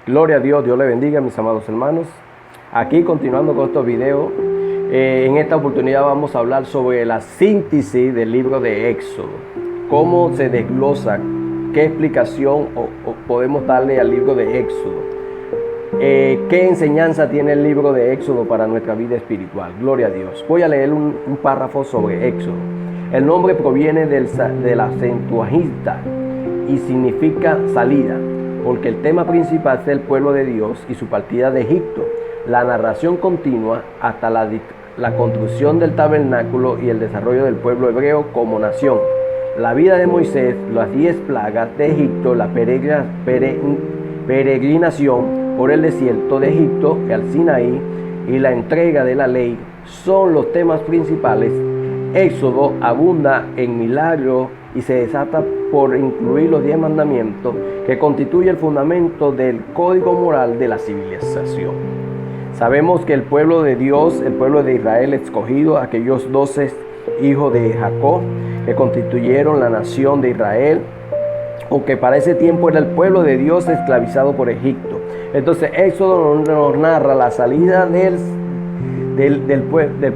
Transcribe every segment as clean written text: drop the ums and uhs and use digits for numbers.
Gloria a Dios, Dios le bendiga, mis amados hermanos. Aquí continuando con estos videos, en esta oportunidad vamos a hablar sobre la síntesis del libro de Éxodo. Cómo se desglosa, qué explicación podemos darle al libro de Éxodo. ¿Qué enseñanza tiene el libro de Éxodo para nuestra vida espiritual? Gloria a Dios. Voy a leer un párrafo sobre Éxodo. El nombre proviene de la Septuaginta y significa salida, porque el tema principal es el pueblo de Dios y su partida de Egipto. La narración continúa hasta la construcción del tabernáculo y el desarrollo del pueblo hebreo como nación. La vida de Moisés, las 10 plagas de Egipto, la peregrinación por el desierto de Egipto al Sinaí y la entrega de la ley son los temas principales. Éxodo abunda en milagros y se desata por incluir los 10 mandamientos que constituye el fundamento del código moral de la civilización. Sabemos que el pueblo de Dios, el pueblo de Israel escogido, aquellos 12 hijos de Jacob que constituyeron la nación de Israel, aunque para ese tiempo era el pueblo de Dios esclavizado por Egipto. Entonces Éxodo nos narra la salida del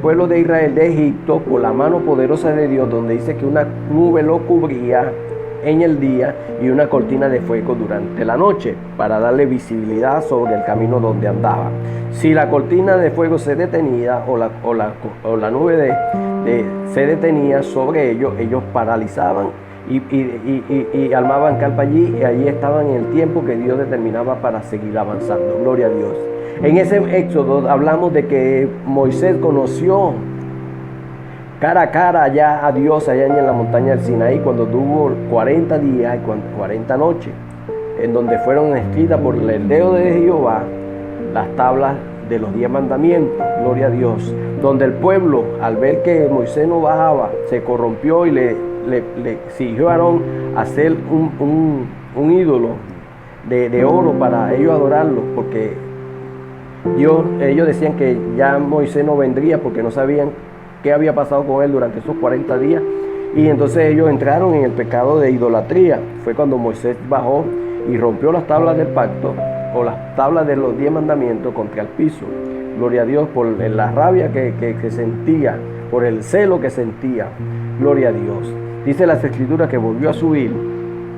pueblo de Israel de Egipto por la mano poderosa de Dios, donde dice que una nube lo cubría en el día y una cortina de fuego durante la noche para darle visibilidad sobre el camino donde andaba. Si la cortina de fuego se detenía o la nube se detenía sobre ellos, ellos paralizaban y armaban carpa allí, y allí estaban en el tiempo que Dios determinaba para seguir avanzando. Gloria a Dios. En ese Éxodo hablamos de que Moisés conoció cara a cara allá a Dios allá en la montaña del Sinaí, cuando tuvo 40 días y 40 noches, en donde fueron escritas por el dedo de Jehová las tablas de los 10 mandamientos. Gloria a Dios. Donde el pueblo, al ver que Moisés no bajaba, se corrompió y le exigió a Aarón hacer un ídolo de oro para ellos adorarlo, porque ellos decían que ya Moisés no vendría porque no sabían qué había pasado con él durante esos 40 días. Y entonces ellos entraron en el pecado de idolatría. Fue cuando Moisés bajó y rompió las tablas del pacto o las tablas de los 10 mandamientos contra el piso. Gloria a Dios por la rabia que sentía, por el celo que sentía. Gloria a Dios. Dice las Escrituras que volvió a subir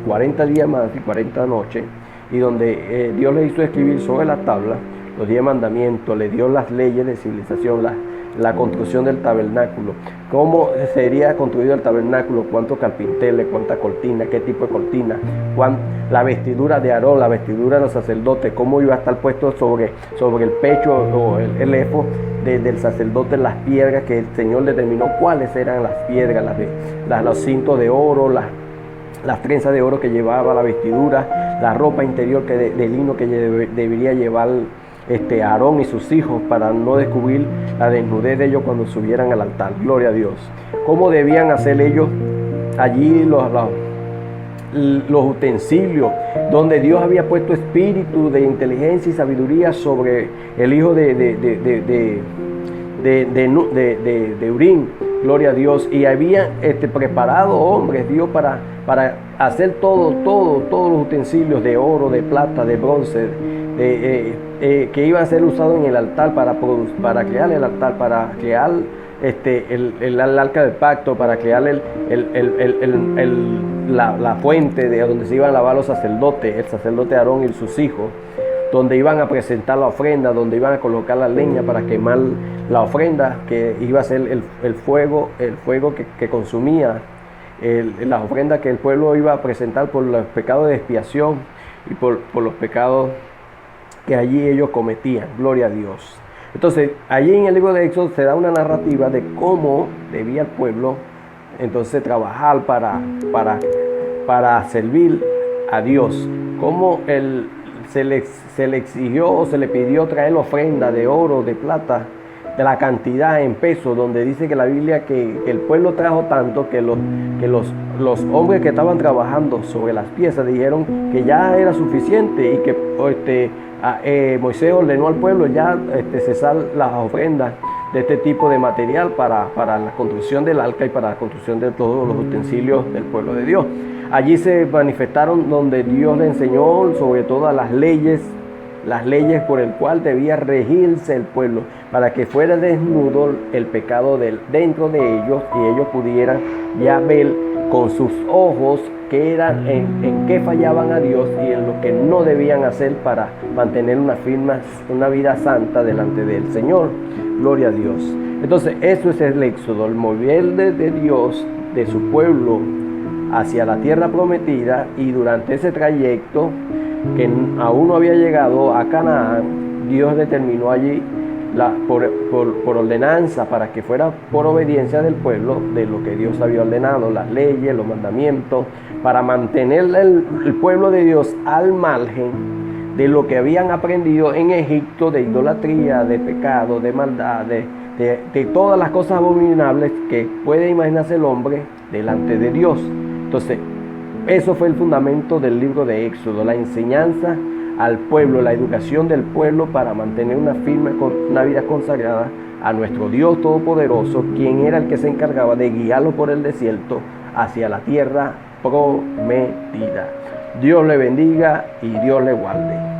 40 días más y 40 noches, y donde Dios le hizo escribir sobre las tablas los 10 mandamientos, le dio las leyes de civilización, la construcción del tabernáculo, cómo sería construido el tabernáculo, cuántos carpinteles, cuántas cortinas, qué tipo de cortina, la vestidura de Aarón, la vestidura de los sacerdotes, cómo iba a estar puesto sobre el pecho o el efod del sacerdote, las piedras que el Señor determinó cuáles eran las piedras, los cintos de oro, las trenzas de oro que llevaba la vestidura, la ropa interior de lino que debería llevar Aarón y sus hijos para no descubrir la desnudez de ellos cuando subieran al altar. Gloria a Dios. Cómo debían hacer ellos allí los utensilios, donde Dios había puesto espíritu de inteligencia y sabiduría sobre el hijo de Urim. Gloria a Dios. Y había preparado hombres Dios para hacer todos los utensilios de oro, de plata, de bronce, que iban a ser usados en el altar para crear el altar, para crear el arca del pacto, para crear la fuente de donde se iban a lavar los sacerdotes, el sacerdote Aarón y sus hijos, donde iban a presentar la ofrenda, donde iban a colocar la leña para quemar la ofrenda, que iba a ser el fuego que consumía las ofrendas que el pueblo iba a presentar por los pecados de expiación y por los pecados que allí ellos cometían. Gloria a Dios. Entonces, allí en el libro de Éxodo se da una narrativa de cómo debía el pueblo entonces trabajar para servir a Dios, cómo se le exigió o se le pidió traer ofrenda de oro, de plata, de la cantidad en pesos, donde dice que la Biblia que el pueblo trajo tanto que los hombres que estaban trabajando sobre las piezas dijeron que ya era suficiente, y que Moisés ordenó al pueblo ya cesar las ofrendas de este tipo de material para la construcción del arca y para la construcción de todos los utensilios del pueblo de Dios. Allí se manifestaron donde Dios le enseñó sobre todas las leyes las leyes por el cual debía regirse el pueblo, para que fuera desnudo el pecado dentro de ellos y ellos pudieran ya ver con sus ojos qué eran, en qué fallaban a Dios y en lo que no debían hacer para mantener una vida santa delante del Señor. Gloria a Dios. Entonces eso es el éxodo, el mover de Dios, de su pueblo hacia la tierra prometida, y durante ese trayecto que aún no había llegado a Canaán, Dios determinó allí por ordenanza, para que fuera por obediencia del pueblo de lo que Dios había ordenado, las leyes, los mandamientos, para mantener el pueblo de Dios al margen de lo que habían aprendido en Egipto, de idolatría, de pecado, de maldad, de todas las cosas abominables que puede imaginarse el hombre delante de Dios. Entonces, eso fue el fundamento del libro de Éxodo, la enseñanza al pueblo, la educación del pueblo para mantener una vida consagrada a nuestro Dios Todopoderoso, quien era el que se encargaba de guiarlo por el desierto hacia la tierra prometida. Dios le bendiga y Dios le guarde.